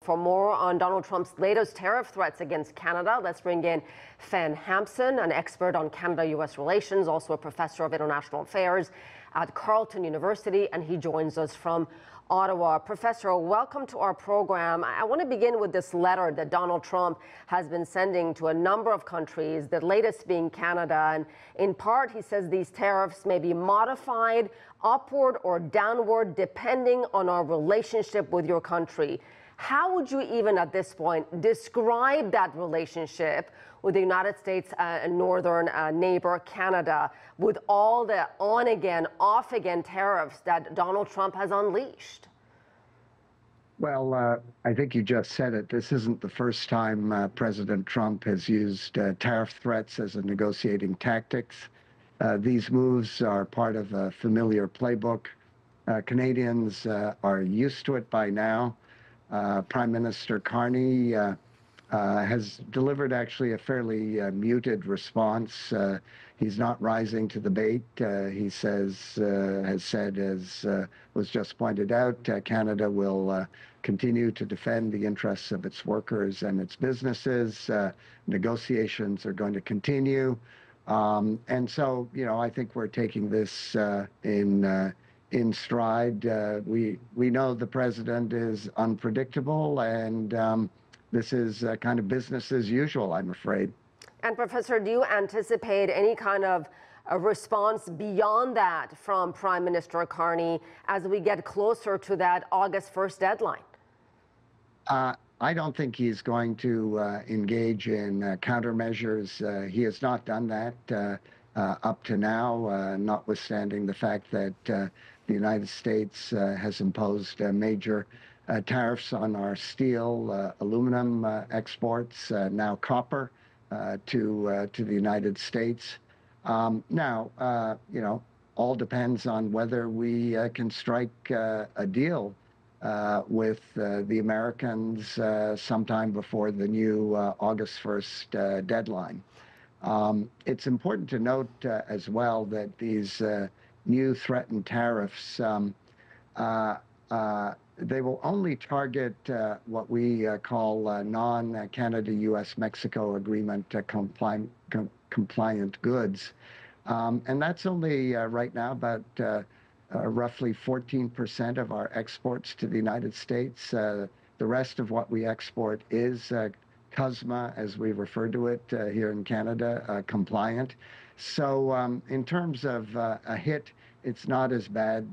For more on Donald Trump's latest tariff threats against Canada, let's bring in Fen Hampson, an expert on Canada-U.S. relations, also a professor of international affairs at Carleton University, and he joins us from Ottawa. Professor, welcome to our program. I want to begin with this letter that Donald Trump has been sending to a number of countries, the latest being Canada. And in part, he says these tariffs may be modified upward or downward depending on our relationship with your country. How would you even at this point describe that relationship with the United States northern neighbor, Canada, with all the on-again, off-again tariffs that Donald Trump has unleashed? Well, I think you just said it. This isn't the first time President Trump has used tariff threats as a negotiating tactics. These moves are part of a familiar playbook. Canadians are used to it by now. Prime Minister Carney has delivered actually a fairly muted response. He's not rising to the bait. He has said, as was just pointed out, Canada will continue to defend the interests of its workers and its businesses. Negotiations are going to continue. And so, I think we're taking this in stride. We know the president is unpredictable, and this is kind of business as usual, I'm afraid. And Professor, do you anticipate any kind of a response beyond that from Prime Minister Carney as we get closer to that August 1st deadline? I don't think he's going to engage in countermeasures. He has not done that up to now, notwithstanding the fact that the United States has imposed major tariffs on our steel, aluminum exports, now copper to the United States. Now, all depends on whether we can strike a deal with the Americans sometime before the new August 1st deadline. It's important to note as well that these new threatened tariffs, they will only target what we call non-Canada, U.S., Mexico agreement compliant goods. And that's only right now about roughly 14% of our exports to the United States. The rest of what we export is CUSMA, as we refer to it here in Canada, compliant. So in terms of a hit, it's not as bad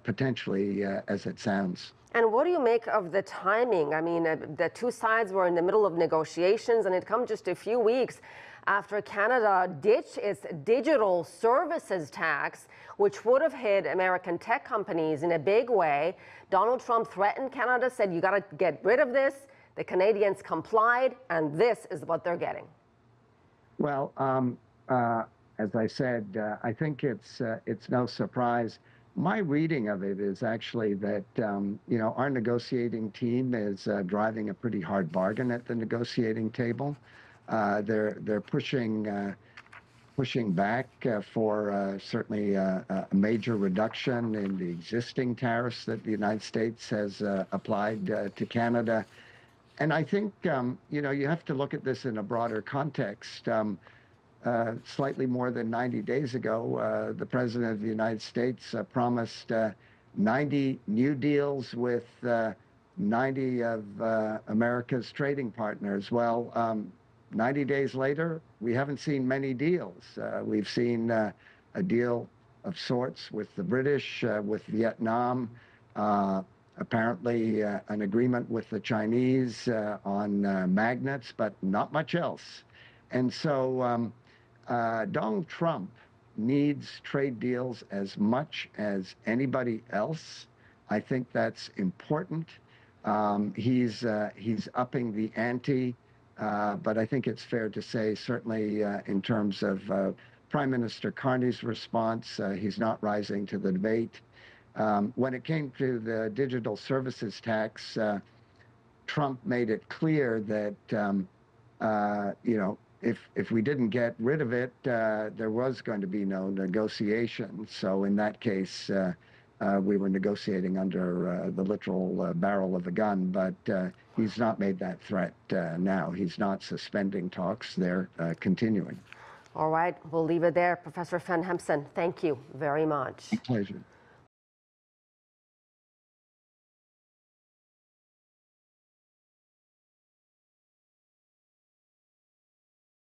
potentially as it sounds. And what do you make of the timing? I mean, the two sides were in the middle of negotiations, and it comes just a few weeks after Canada ditched its digital services tax, which would have hit American tech companies in a big way. Donald Trump threatened Canada, said, you got to get rid of this. The Canadians complied, and this is what they're getting. Well, as I said, I think it's no surprise. My reading of it is actually that our negotiating team is driving a pretty hard bargain at the negotiating table. They're pushing back for certainly a major reduction in the existing tariffs that the United States has applied to Canada. And I think you have to look at this in a broader context. Slightly more than 90 days ago, the President of the United States promised 90 new deals with 90 of America's trading partners. Well, 90 days later, we haven't seen many deals. We've seen a deal of sorts with the British, with Vietnam, apparently an agreement with the Chinese on magnets, but not much else. And so Donald Trump needs trade deals as much as anybody else. I think that's important. He's upping the ante, but I think it's fair to say, certainly in terms of Prime Minister Carney's response, he's not rising to the debate. When it came to the digital services tax, Trump made it clear that if we didn't get rid of it, there was going to be no negotiation. So in that case, we were negotiating under the literal barrel of the gun, but he's not made that threat now. He's not suspending talks. They're continuing. All right, we'll leave it there. Professor Fen Hampson, thank you very much. Pleasure.